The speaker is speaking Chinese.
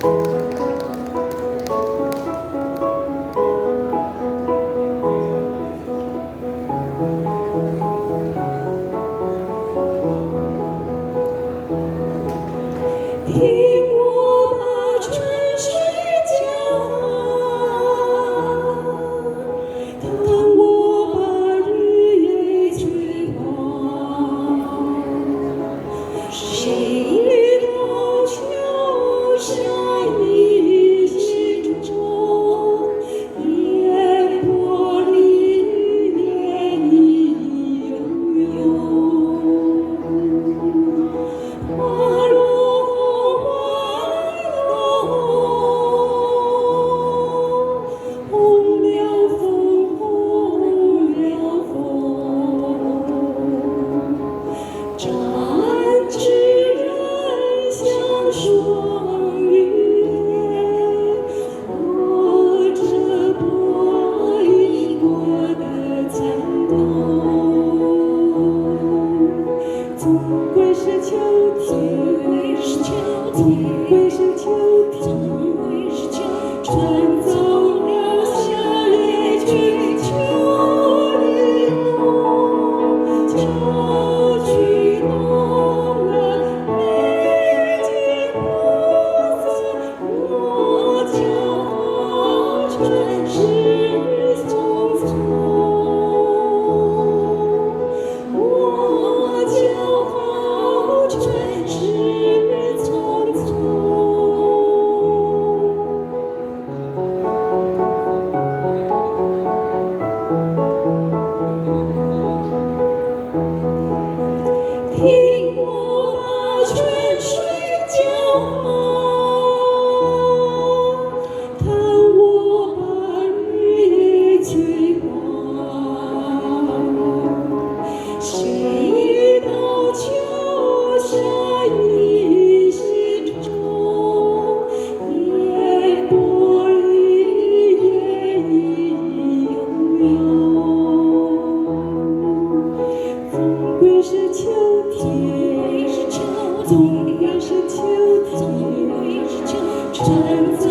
听我把春水讲，看我把日夜催望。谁道秋山一心中，烟波里念你悠悠。花落红了枫，红了枫，展翅人像双羽，握着波一国的残冬。总归是秋天，总归是秋天，传走了夏夜去秋里冬，秋去冬了，历经暮色，我骄傲春事匆匆，我骄傲春事匆匆。听我把春水讲，看我把日夜催望。谁道秋山一心中，烟波里烟已悠悠。总归是秋天，总归是秋天，传走